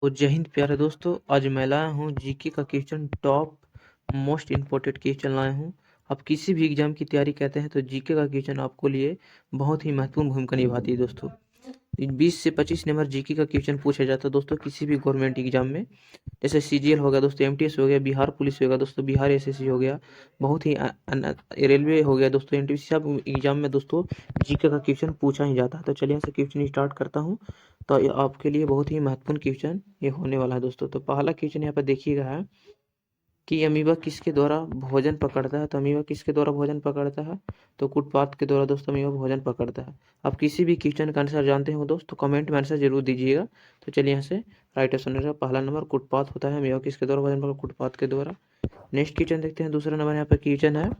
तो जय हिंद प्यारे दोस्तों, आज मैं लाया हूँ जीके का question top most important question लाया हूँ। आप किसी भी एग्जाम की तैयारी करते हैं तो जीके का क्वेश्चन आपको लिए बहुत ही महत्वपूर्ण भूमिका निभाती है दोस्तों। 20 से 25 नंबर जीके का क्वेश्चन पूछा जाता है दोस्तों किसी भी गवर्नमेंट एग्जाम में। जैसे सीजीएल हो गया दोस्तों, एमटीएस हो गया, बिहार पुलिस हो गया दोस्तों, बिहार एसएससी हो गया, बहुत ही रेलवे हो गया दोस्तों, एनटीपीसी सब एग्जाम में दोस्तों जीके का क्वेश्चन पूछा ही जाता है। तो चलिए यहाँ से क्वेश्चन स्टार्ट करता हूँ। तो ये आपके लिए बहुत ही महत्वपूर्ण क्वेश्चन ये होने वाला है दोस्तों। तो पहला क्वेश्चन यहाँ पर देखिएगा है कि अमीबा किसके द्वारा भोजन पकड़ता है। तो अमीबा किसके द्वारा भोजन पकड़ता है? तो कुटपाथ के द्वारा दोस्तों अमीबा भोजन पकड़ता है। आप किसी भी क्वेश्चन का आंसर जानते हो दोस्त तो कमेंट में आंसर जरूर दीजिएगा। तो चलिए यहाँ से राइट आंसर रहेगा पहला नंबर कुटपाथ होता है। अमीबा किसके द्वारा भोजन पकड़ता? कुटपाथ के द्वारा। नेक्स्ट क्वेश्चन देखते हैं। दूसरा नंबर यहाँ पर क्वेश्चन है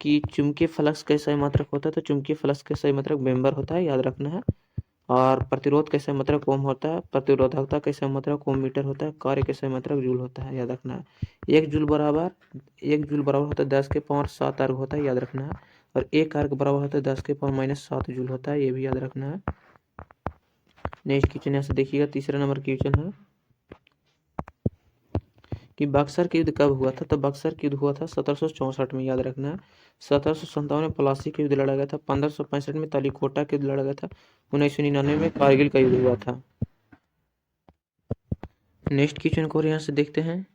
कि चुंबकीय फ्लक्स का सही मात्रक होता है। तो चुंबकीय फ्लक्स का सही मात्रक मेंबर होता है, याद रखना है। और प्रतिरोध कैसे मात्रक ओम होता है, प्रतिरोधकता कैसे मात्रक ओम मीटर होता है, कार्य कैसे मात्रक जूल होता है, याद रखना है। एक जूल बराबर होता है 10 के पावर 7 अर्ग होता है, याद रखना है। और एक अर्ग बराबर होता है 10 के पावर -7 जूल होता है, ये भी याद रखना है। नेक्स्ट क्वेश्चन यहाँ से देखिएगा, तीसरा नंबर क्वेश्चन है कि बक्सर का युद्ध कब हुआ था। तो बक्सर का युद्ध हुआ था 1764 में, याद रखना है। 1757 में प्लासी का युद्ध लड़ा गया था। 1565 में तालीकोटा का युद्ध लड़ा गया था। 1999 में कारगिल का युद्ध हुआ था। नेक्स्ट क्वेश्चन को यहाँ से देखते हैं।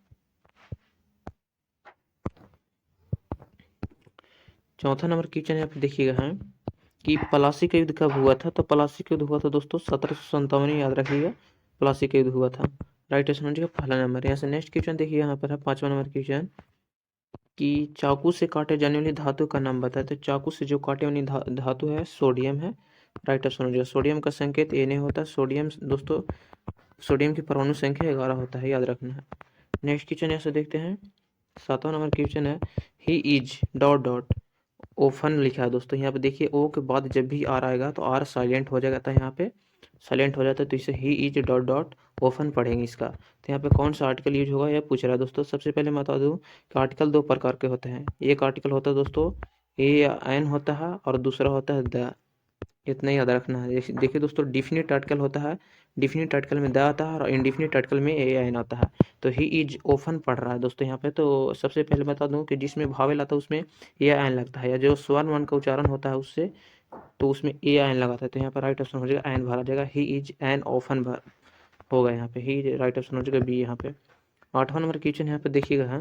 चौथा नंबर क्वेश्चन यहाँ पे देखिएगा है कि प्लासी का युद्ध कब हुआ था। तो प्लासी का युद्ध हुआ था दोस्तों 1757 में, याद रखिएगा प्लासी का युद्ध हुआ था। राइट आंसर हो जाएगा पहला नंबर। यहाँ से नेक्स्ट क्वेश्चन देखिए, यहाँ पर है पांचवा नंबर क्वेश्चन कि चाकू से काटे जाने वाली धातु का नाम बताए। तो चाकू से जो काटे वाली धातु है सोडियम है। राइट आंसर हो जाएगा। सोडियम का संकेत Na होता है। सोडियम दोस्तों, सोडियम की परमाणु संख्या 11 होता है, याद रखना है। नेक्स्ट क्वेश्चन यहाँ से देखते हैं। सातवां नंबर क्वेश्चन है he is dot dot often लिखा है दोस्तों। यहाँ पे देखिए ओ के बाद जब भी आर आएगा तो आर साइलेंट हो जाएगा था, यहाँ पे साइलेंट हो जाता है तो इसे he is dot dot often पढ़ेंगे इसका। तो यहाँ पे कौन सा आर्टिकल यूज होगा यह पूछ रहा है दोस्तों। सबसे पहले मैं बता दूँ कि आर्टिकल दो प्रकार के होते हैं। एक आर्टिकल होता है दोस्तों ए या एन होता है, और दूसरा होता है द। इतना ही याद रखना है। देखिए दोस्तों, डिफिनिट आर्टिकल होता है, डिफिनिट आर्टिकल में द आता है, और इंडिफिनिट आर्टिकल में ए एन आता है। तो ही इज ओफन पढ़ रहा है दोस्तों यहाँ पे। तो सबसे पहले बता दूं कि जिसमें भावेल आता है उसमें ए एन लगता है, या जो स्वर वन का उच्चारण होता है उससे तो उसमें ए एन लगाता है। तो यहाँ पर राइट ऑप्शन हो जाएगा एन भरा जाएगा। ही इज एन ओफन होगा यहाँ पे, ही राइट ऑप्शन हो जाएगा बी यहाँ पे। आठवां नंबर क्वेश्चन यहाँ पे देखिएगा है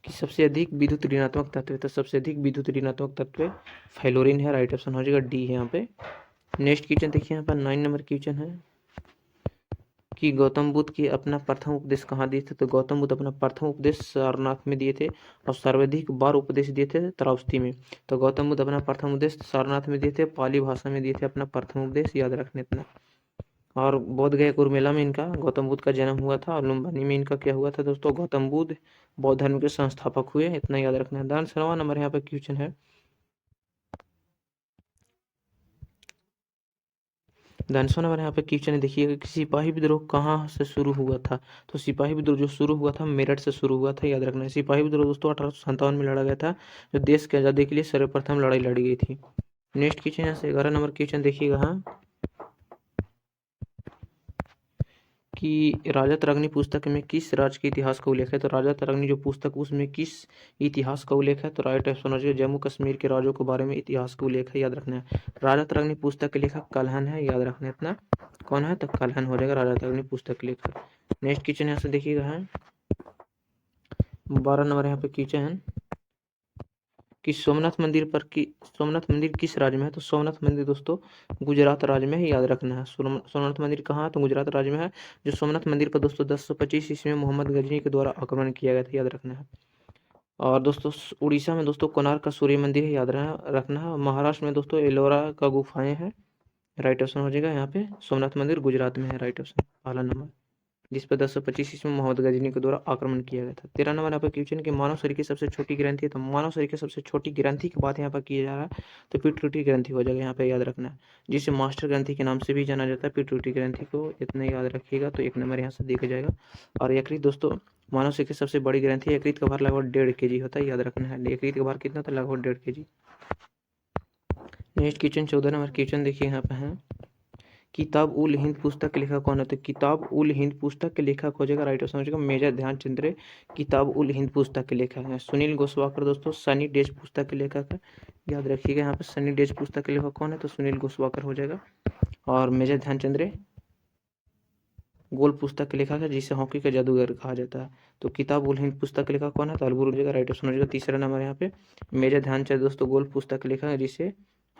कि सबसे अधिक विद्युत ऋणात्मक तत्व है। तो सबसे अधिक विद्युत ऋणात्मक तत्व फ्लोरीन है। राइट ऑप्शन हो जाएगा डी यहाँ पे। नेक्स्ट क्वेश्चन देखिए, यहाँ पर 9 नंबर क्वेश्चन है कि गौतम बुद्ध की अपना प्रथम उपदेश कहाँ दिए थे। तो गौतम बुद्ध अपना प्रथम उपदेश सारनाथ में दिए थे, और सर्वाधिक बार उपदेश दिए थे त्रावस्ती में। तो गौतम बुद्ध अपना प्रथम उपदेश सारनाथ में दिए थे, पाली भाषा में दिए थे अपना प्रथम उपदेश, याद रखने इतना। और बोध गया कुरुमेला में इनका गौतम बुद्ध का जन्म हुआ था, और लुम्बिनी में इनका क्या हुआ था दोस्तों, गौतम बुद्ध बौद्ध धर्म के संस्थापक हुए, इतना याद रखना है। 10वां नंबर यहाँ पे क्वेश्चन है। 10वां नंबर यहाँ पे क्वेश्चन है, देखिएगा कि सिपाही विद्रोह कहाँ से शुरू हुआ था। तो सिपाही विद्रोह जो शुरू हुआ था मेरठ से शुरू हुआ था, याद रखना है। सिपाही विद्रोह दोस्तों 1857 में लड़ा गया था, जो देश की आज़ादी के लिए सर्वप्रथम लड़ाई लड़ी गई थी। नेक्स्ट क्वेश्चन यहाँ से 11 नंबर क्वेश्चन देखिएगा हाँ कि राजा तरंगिणी पुस्तक में किस राज्य के इतिहास का उल्लेख है। तो राजा तरंगिणी जो पुस्तक उसमें किस इतिहास का उल्लेख है। तो राइट ऑप्शन हो जाएगा जम्मू कश्मीर के राज्यों के बारे में इतिहास का उल्लेख है, याद रखना है। राजा तरंगिणी पुस्तक के लेखक कल्हण है, याद रखना इतना। कौन है? तो कल्हण हो जाएगा राजा तरंगिणी पुस्तक के लेखक। नेक्स्ट क्वेश्चन यहाँ से देखिएगा है 12 नंबर यहाँ पे क्वेश्चन है कि सोमनाथ मंदिर किस राज्य में है। तो सोमनाथ मंदिर दोस्तों गुजरात राज्य में है, याद रखना है। सोमनाथ मंदिर कहाँ है? तो गुजरात राज्य में है। जो सोमनाथ मंदिर पर दोस्तों 1025 ईस्वी में मोहम्मद गजनी के द्वारा आक्रमण किया गया था, याद रखना है। और दोस्तों उड़ीसा में दोस्तों कोणार्क का सूर्य मंदिर है, याद रखना है। महाराष्ट्र में दोस्तों एलोरा का गुफाएं हैं। राइट ऑप्शन हो जाएगा यहाँ पे सोमनाथ मंदिर गुजरात में है, राइट ऑप्शन पहला नंबर, जिस पर 1025 ईस्वी में मोहम्मद गजनी के द्वारा आक्रमण किया गया था। 13 नंबर यहाँ पर क्वेश्चन कि मानव शरीर की सबसे छोटी ग्रंथि है। तो मानव शरीर की सबसे छोटी ग्रंथि की बात यहाँ पर किया जा रहा है तो पिट्यूटरी ग्रंथि हो जाएगा यहाँ पे, याद रखना है, जिसे मास्टर ग्रंथि के नाम से भी जाना जाता है। पिट्यूटरी ग्रंथि को इतना याद रखिएगा तो एक नंबर यहाँ से देखा जाएगा। और यकृत दोस्तों मानव शरीर की सबसे बड़ी ग्रंथि है। यकृत का भार लगभग 1.5 kg होता है, याद रखना है। यकृत का भार कितना था? लगभग 1.5 kg। Next question 14 number question देखिए यहाँ पे है किताब उल हिंद पुस्तक के लेखक कौन है? तो किताब उल हिंद पुस्तक के लेखक हो जाएगा, राइट ऑप्शन हो जाएगा मेजर ध्यानचंद रे। किताब उल हिंद पुस्तक के लेखक है। सुनील गोस्वाकर दोस्तों सनी डेज पुस्तक के लेखक है, याद रखिएगा यहाँ पे सनी डेज पुस्तक के लेखक कौन है? तो सुनील गोस्वाकर हो जाएगा। और मेजर ध्यानचंद रे गोल पुस्तक के लेखक है, जिसे हॉकी का जादूगर कहा जाता है। तो किताब उल हिंद पुस्तक के लेखक कौन है? तो अलगुर हो जाएगा, राइट ऑप्शन हो जाएगा। तीसरा नंबर यहाँ पे मेजर ध्यानचंद दोस्तों गोल पुस्तक के लेखक है, जिसे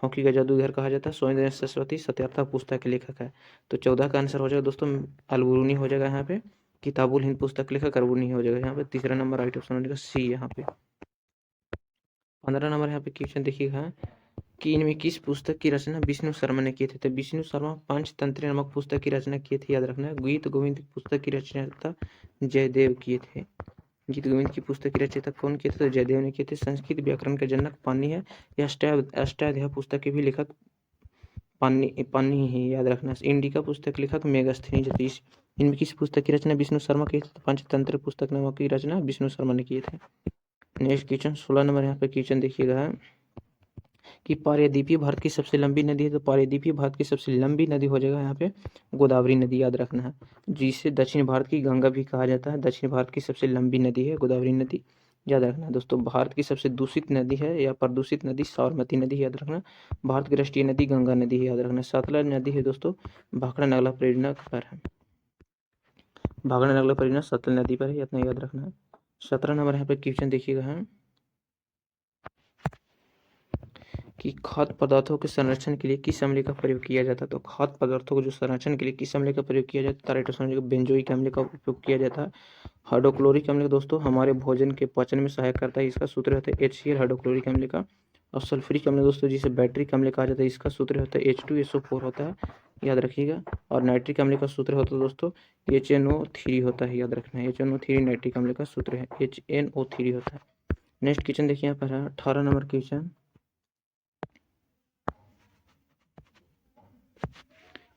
हॉकी का जादूगर कहा जाता है। स्वयं सरस्वती सत्यार्था पुस्तक के लेखक है। तो 14 का आंसर हो जाएगा दोस्तों अलबुरुनी हो जाएगा यहाँ पे। किताबुल हिंद पुस्तक के लेखक अलबुरुनी हो जाएगा यहाँ पे। तीसरा नंबर राइट ऑप्शन हो जाएगा सी यहाँ पे। 15 नंबर यहाँ पे क्वेश्चन देखिएगा कि इनमें किस पुस्तक की रचना विष्णु शर्मा ने किए थे? तो विष्णु शर्मा पंचतंत्र नामक पुस्तक की रचना किए थे, याद रखना है। गीत गोविंद पुस्तक की रचना जयदेव किए थे। गीत गोविंद की पुस्तक की रचयिता कौन किए थे? तो जयदेव ने किए थे। संस्कृत व्याकरण का जनक पाणिनि है। यह अष्टाध्यायी पुस्तक के भी लेखक पाणिनि ही है, याद रखना। इंडिका पुस्तक लेखक मेगास्थनीज। इनमें किस पुस्तक की रचना विष्णु शर्मा की? पंचतंत्र पुस्तक नामक की रचना विष्णु शर्मा ने किए थे। नेक्स्ट क्वेश्चन 16 नंबर यहाँ पे क्वेश्चन देखिएगा कि पारदीपीय भारत की सबसे लंबी नदी है। तो पारदीपीय भारत की सबसे लंबी नदी हो जाएगा यहाँ पे गोदावरी नदी, याद रखना है, जिसे दक्षिण भारत की गंगा भी कहा जाता है। दक्षिण भारत की सबसे लंबी नदी है गोदावरी नदी, याद रखना है दोस्तों। भारत की सबसे दूषित नदी है या प्रदूषित नदी साबरमती नदी, याद रखना। भारत की राष्ट्रीय नदी गंगा नदी है, याद रखना। सतलज नदी है दोस्तों भाखड़ा नगला परियोजना पर है। भाखड़ा नगला परियोजना सतलज नदी पर है, इतना याद रखना है। 17 नंबर यहाँ पे क्वेश्चन देखिएगा है कि खाद्य पदार्थों के संरक्षण के लिए किस अम्ल का प्रयोग किया जाता है? तो खाद्य पदार्थों को जो संरक्षण के लिए किस अम्ल का प्रयोग किया जाता है? राइट ऑप्शन बेंजोइक अम्ल का उपयोग किया जाता है। हाइड्रोक्लोरिक अम्ल दोस्तों हमारे भोजन के पाचन में सहायक करता है, इसका सूत्र होता है HCl हाइड्रोक्लोरिक अम्ल का। और सल्फ्यूरिक अम्ल दोस्तों जिसे बैटरिक अम्ल कहा जाता है, इसका सूत्र होता है H2SO4 होता है, याद रखिएगा। और नाइट्रिक अम्ल का सूत्र होता है दोस्तों HNO3 होता है, याद रखना है। HNO3 नाइट्रिक अम्ल का सूत्र है, HNO3 होता है। नेक्स्ट क्वेश्चन देखिए यहाँ पर है 18 नंबर क्वेश्चन।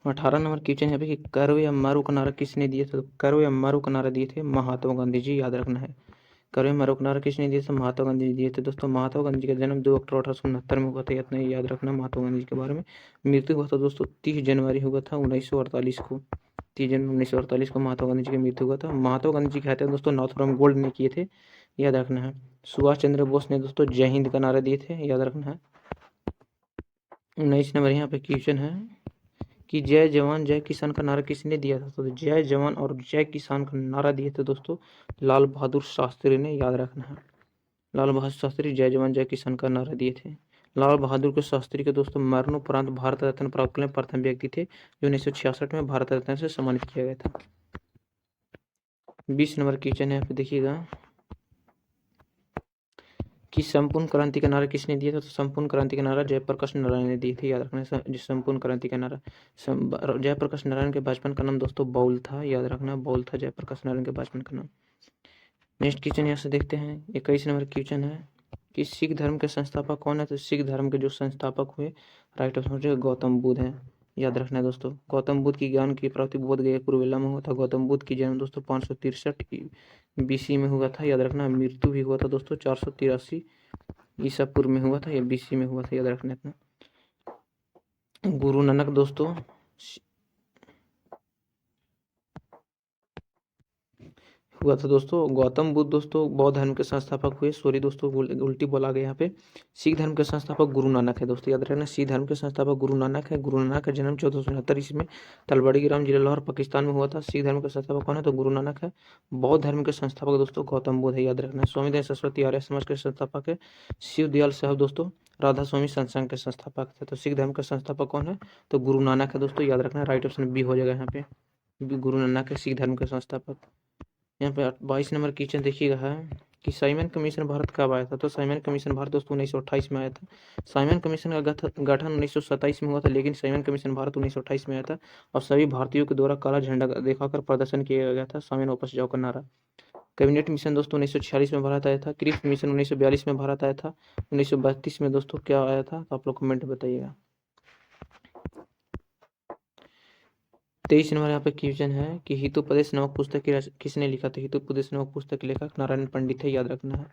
18 नंबर क्वेश्चन है कि कर्व या मारू का नारा किसने दिया था? तो कर्व या मारू का नारा दिए थे महात्मा गांधी जी, याद रखना है। कर्व या मारू का नारा किसने दिया था? महात्मा गांधी जी दिए थे दोस्तों। महात्मा गांधी जी का जन्म 2 अक्टूबर 1869 में हुआ था, इतना याद रखना महात्मा गांधी जी के बारे में। मृत्यु हुआ था दोस्तों 30 जनवरी हुआ था 1948 को। 30 जनवरी 1948 को महात्मा गांधी जी की मृत्यु हुआ था। महात्मा गांधी जी कहते हैं दोस्तों नॉर्थरॉम गोल्ड ने किए थे, याद रखना है। सुभाष चंद्र बोस ने दोस्तों जय हिंद का नारा दिए थे, याद रखना है। 19 नंबर यहाँ पे क्वेश्चन है कि जय जवान जय किसान का नारा किसने दिया था? तो जय जवान और जय किसान का नारा दिए थे दोस्तों लाल बहादुर शास्त्री ने, याद रखना है। लाल बहादुर शास्त्री जय जवान जय किसान का नारा दिए थे। लाल बहादुर के शास्त्री के दोस्तों मरणोपरांत भारत रत्न प्राप्त करने प्रथम व्यक्ति थे, जो 1966 में भारत रत्न से सम्मानित किया गया था। 20 नंबर क्वेश्चन है, देखिएगा कि संपूर्ण क्रांति का नारा किसने दिया था? तो संपूर्ण क्रांति का नारा जयप्रकाश नारायण ने दिए थे, याद रखना है। संपूर्ण क्रांति का नारा जयप्रकाश नारायण के बचपन का नाम दोस्तों बाउल था, याद रखना बाउल था जयप्रकाश नारायण के बचपन का नाम। नेक्स्ट क्वेश्चन यहाँ से देखते हैं 21 नंबर क्वेश्चन है कि सिख धर्म के संस्थापक कौन है? तो सिख धर्म के जो संस्थापक हुए राइट ऑप्शन गौतम बुद्ध है, याद रखना है दोस्तों। गौतम बुद्ध की ज्ञान की प्राप्ति बोध गया कुरुवेला में हुआ था। गौतम बुद्ध की जन्म दोस्तों 563 BC में हुआ था, याद रखना। मृत्यु भी हुआ था दोस्तों 483 ईसा पूर्व में हुआ था, या BC में हुआ था, याद रखना इतना। गुरु नानक दोस्तों हुआ था दोस्तों। गौतम बुद्ध दोस्तों बौद्ध धर्म के संस्थापक हुए, सॉरी दोस्तों उल्टी बोला गया यहाँ पे। सिख धर्म के संस्थापक गुरु नानक है दोस्तों, याद रखना। सिख धर्म के संस्थापक गुरु नानक है। गुरु नानक का जन्म 1469 ईस्वी में तलवड़ी ग्राम जिला लाहौर पाकिस्तान में हुआ था। सिख धर्म के संस्थापक कौन है? तो गुरु नानक है। बौद्ध धर्म के संस्थापक दोस्तों गौतम बुद्ध है, याद रखना। स्वामी दयानंद सरस्वती आर्य समाज के संस्थापक है। शिव दयाल साहब दोस्तों राधा स्वामी सत्संग के संस्थापक थे। तो सिख धर्म का संस्थापक कौन है? तो गुरु नानक है दोस्तों, याद रखना। राइट ऑप्शन बी हो जाएगा यहाँ पे, गुरु नानक है सिख धर्म के संस्थापक। यहाँ पे 22 नंबर क्वेश्चन देखिएगा है कि साइमन कमीशन भारत कब आया था? तो साइमन कमीशन भारत दोस्तों 1928 में आया था। साइमन कमीशन का गठन 1927 में हुआ था, लेकिन साइमन कमीशन भारत 1928 में आया था और सभी भारतीयों के द्वारा काला झंडा दिखाकर प्रदर्शन किया गया था साइमन वापस जाओ का नारा। कैबिनेट मिशन दोस्तों 1946 में भारत आया था। क्रिप्स मिशन 1942 में भारत आया था। 1932 में दोस्तों क्या आया था? तो आप लोग कमेंट बताइएगा। 23 नंबर यहाँ पे क्वेश्चन है कि हितोपदेश नामक पुस्तक किसने लिखा था? हितोपदेश नामक पुस्तक के लेखक नारायण पंडित है, याद रखना है।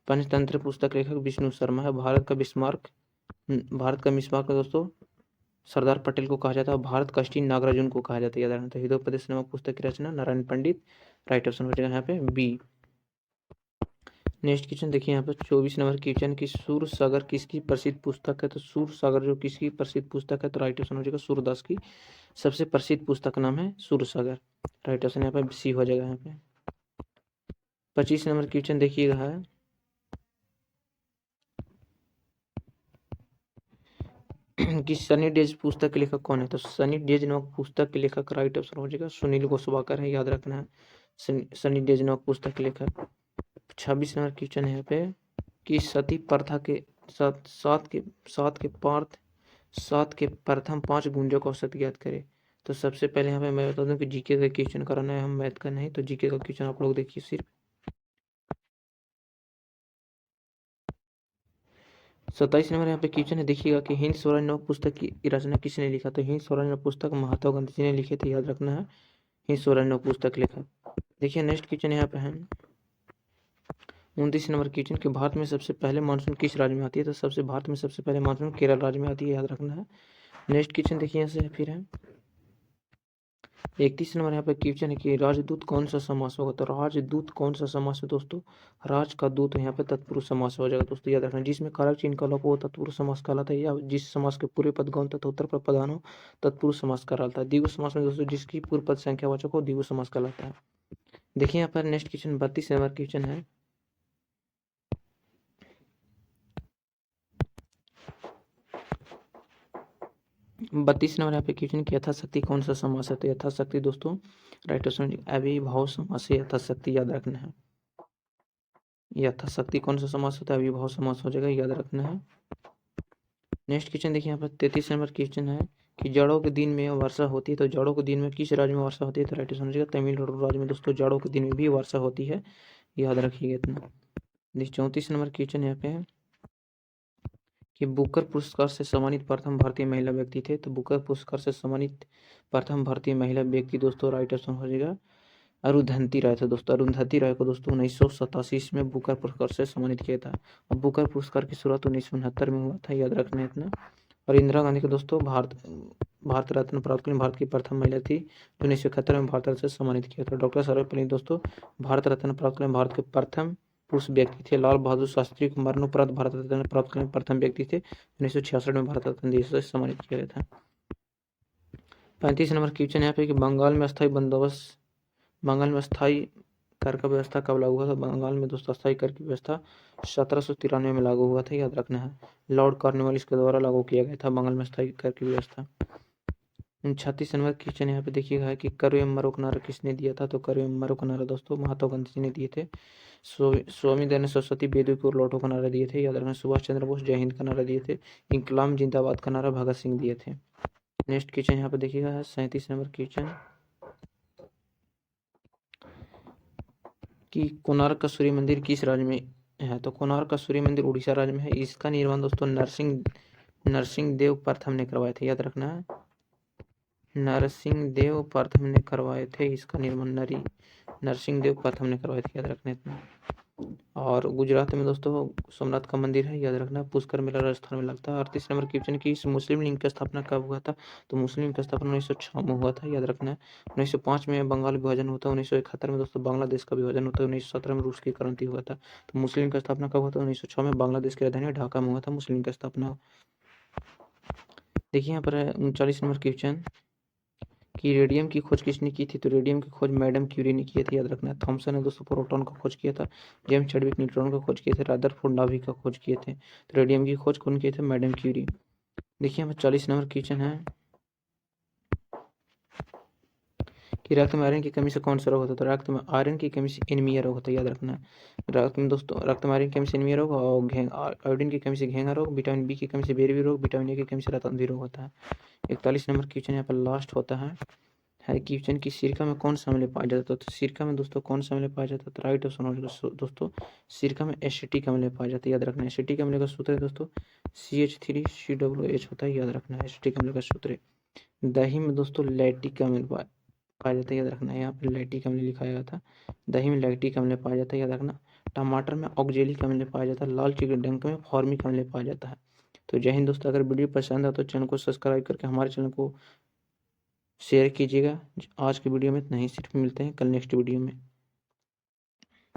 पंचतंत्र पुस्तक लेखक विष्णु शर्मा है। भारत का मिसमार्क दोस्तों सरदार पटेल को कहा जाता है, भारत का स्टील नागार्जुन को कहा जाता है, याद रखना। तो हितोपदेश नामक पुस्तक की रचना नारायण पंडित, राइट ऑप्शन हो जाएगा यहाँ पे बी। नेक्स्ट क्वेश्चन देखिए यहाँ पर 24 नंबर क्वेश्चन की सूर सागर किसकी प्रसिद्ध पुस्तक है? तो सूर सागर जो किसकी प्रसिद्ध पुस्तक है? तो राइट ऑप्शन हो जाएगा सूरदास की सबसे प्रसिद्ध पुस्तक का नाम है सूर सागर, राइट ऑप्शन यहाँ पे सी हो जाएगा यहाँ पे। 25 नंबर क्वेश्चन देखिएगा है कि सनी डेज पुस्तक के लेखक कौन है? तो सनी डेज नामक पुस्तक के लेखक राइट ऑप्शन हो जाएगा सुनील गोस्वाकर है, याद रखना है सनी डेज नामक पुस्तक के लेखक। 26 नंबर क्वेश्चन है यहाँ पे कि सती प्रथा के सात के प्रथम 5 गुंजों का औसत ज्ञात करे। तो सबसे पहले यहाँ पे मैं बता दूं कि जीके का क्वेश्चन कराना है, हम मैथ का नहीं, तो जीके का क्वेश्चन आप लोग देखिए सिर्फ। 27 नंबर यहाँ पे क्वेश्चन है, देखिएगा कि हिंद स्वराज नामक पुस्तक की रचना किसने लिखा? तो हिंद स्वराज नामक पुस्तक महात्मा गांधी जी ने लिखे थे, याद रखना है हिंद स्वराज नामक पुस्तक लिखा। देखिए नेक्स्ट क्वेश्चन यहाँ पे है 29 नंबर क्वेश्चन कि भारत में सबसे पहले मानसून किस राज्य में आती है? तो भारत में सबसे पहले मानसून केरल राज्य में आती है, याद रखना है। नेक्स्ट क्वेश्चन देखिए यहाँ से फिर है 31 नंबर यहाँ पे क्वेश्चन है कि राजदूत कौन सा समास होगा? तो राजदूत कौन सा समास है दोस्तों? राज का दूत यहाँ पे तत्पुरुष समास हो जाएगा दोस्तों, याद रखना। जिसमें कारक चिन्ह का लोप हो तत्पुरुष समास कहलाता है, या जिस समास के पूरे पद गौण तथा उत्तर पद प्रधान हो तत्पुरुष समास कहलाता है। द्विगु समास में दोस्तों जिसकी पूर्व पद संख्यावाचक हो द्विगु समास कहलाता है। देखिए यहाँ पर नेक्स्ट क्वेश्चन 32 नंबर क्वेश्चन है 32 नंबर यहाँ पे क्वेश्चन की यथाशक्ति कौन सा समास है? तो यथाशक्ति दोस्तों राइट ऑप्शन अविभाव समास है, यथाशक्ति याद रखना है। यथाशक्ति कौन सा समास होता है? अविभाव समास हो जाएगा, याद रखना है। नेक्स्ट क्वेश्चन देखिए यहाँ पर 33 नंबर क्वेश्चन है कि जाड़ों के दिन में वर्षा होती है, तो जाड़ों के दिन में किस राज्य में वर्षा होती है? तो राइट ऑप्शन हो जाएगा तमिलनाडु राज्य में दोस्तों जाड़ों के दिन में भी वर्षा होती है, याद रखिएगा इतना। 34 नंबर क्वेश्चन यहाँ पे है कि बुकर पुरस्कार से सम्मानित प्रथम भारतीय महिला व्यक्ति थे। तो बुकर पुरस्कार से सम्मानित प्रथम भारतीय महिला व्यक्ति दोस्तों राइट ऑप्शन हो जाएगा अरुंधति राय थे दोस्तों। अरुंधति राय को दोस्तों 1987 में बुकर पुरस्कार से सम्मानित किया था। और बुकर पुरस्कार की शुरुआत 1969 में हुआ था, याद रखना है इतना। और इंदिरा गांधी को दोस्तों भारत रत्न प्राप्त करने भारत की प्रथम महिला थी जो 1971 में भारत रत्न से सम्मानित किया था। डॉक्टर सर्वपल्ली दोस्तों भारत रत्न प्राप्त करने भारत के प्रथम पुरुष व्यक्ति थे। लाल बहादुर शास्त्री को मरणोपरांत भारत रत्न प्राप्त करने प्रथम व्यक्ति थे, 1966 में भारत रत्न दिवस से सम्मानित किया गया था। 35 नंबर क्वेश्चन यहाँ पे कि बंगाल में अस्थायी कर का व्यवस्था कब लागू हुआ था? बंगाल में दोस्तों अस्थायी कर की व्यवस्था 1793 में लागू हुआ था, याद रखना है। लॉर्ड कॉर्नवालिस के द्वारा लागू किया गया था बंगाल में अस्थायी कर की व्यवस्था। 36 नंबर क्वेश्चन यहाँ पे देखिएगा कि कर्वेमरो का नारा किसने दिया था? तो कर्वेमरो का नारा दोस्तों महात्मा गांधी जी ने दिए थे। स्वामी दयानंद सरस्वती वेदों की ओर लौटो का नारा दिए थे, याद रखना। सुभाष चंद्र बोस जय हिंद का नारा दिए थे। इंकलाब जिंदाबाद का नारा भगत सिंह दिए थे। नेक्स्ट क्वेश्चन यहाँ पे देखिएगा 37 नंबर क्वेश्चन कि कोणार्क का सूर्य मंदिर किस राज्य में है? तो कोणार्क का सूर्य मंदिर उड़ीसा राज्य में है। इसका निर्माण दोस्तों नरसिंह देव प्रथम ने करवाए थे, याद रखना है। नरसिंह देव प्रथम ने करवाए थे इसका निर्माण नरसिंह देव प्रथम ने करवाए थे, याद रखना इतना। और गुजरात में दोस्तों सोमनाथ का मंदिर है, याद रखना। पुष्कर मेला राजस्थान में लगता है। 38 नंबर क्वेश्चन की मुस्लिम लीग की स्थापना कब हुआ था? तो मुस्लिम लीग की स्थापना 1906 में हुआ था, याद रखना है। 1905 में बंगाल विभाजन होता है। 1971 में दोस्तों बांग्लादेश का विभाजन होता है। 1917 में रूस की क्रांति हुआ था। तो मुस्लिम की स्थापना कब हुआ था? 1906 में बांग्लादेश की राजधानी ढाका में हुआ था मुस्लिम की स्थापना। देखिए यहाँ पर 39 नंबर क्वेश्चन कि रेडियम की खोज किसने की थी? तो रेडियम की खोज मैडम क्यूरी ने की थी, याद रखना है। थॉमसन ने दोस्तों प्रोटॉन का खोज किया था। जेम्स चैडविक न्यूट्रॉन का खोज किए थे। रदरफोर्ड नाभिक का खोज किए थे। तो रेडियम की खोज कौन किए थे? Madam Curie. देखिए हमें 40 नंबर क्वेश्चन है कि रक्त में आयरन की कमी से कौन सा रोग होता है? तो रक्त में आयरन की कमी से एनीमिया रोग होता है, याद रखना है। रक्त में दोस्तों रक्त में आयरन की कमी से एनीमिया रोग और आयोडीन की कमी से घेंगा रोग, विटामिन बी की कमी से बेरवी रोग, विटामिन ए की कमी से रतन रोग होता है। 41 नंबर क्वेश्चन यहाँ पर लास्ट होता है क्वेश्चन की सिरका में कौन सा अम्ल पाया जाता है? तो सिरका में दोस्तों कौन सा अम्ल पाया जाता है? तो राइट ऑप्शन हो जाएगा दोस्तों सिरका में एसिटिक अम्ल पाया जाता है, याद रखना है। एसिटिक अम्ल का सूत्र है दोस्तों CH3COOH होता है, याद रखना है एसिटिक अम्ल का सूत्र। दही में दोस्तों लैक्टिक अम्ल पाया जाता है, याद रखना है। यहाँ पर लैक्टिक अम्ल लिखा गया था। दही में लैक्टिक अम्ल पाया जाता है, याद रखना। टमाटर में ऑक्जेलिक अम्ल पाया जाता है। लाल चिकन डंक में फॉर्मिक अम्ल पाया जाता है। तो जय हिंद दोस्तों, अगर वीडियो पसंद है तो चैनल को सब्सक्राइब करके हमारे चैनल को शेयर कीजिएगा। आज की वीडियो में इतना ही, सिर्फ मिलते हैं कल नेक्स्ट वीडियो में।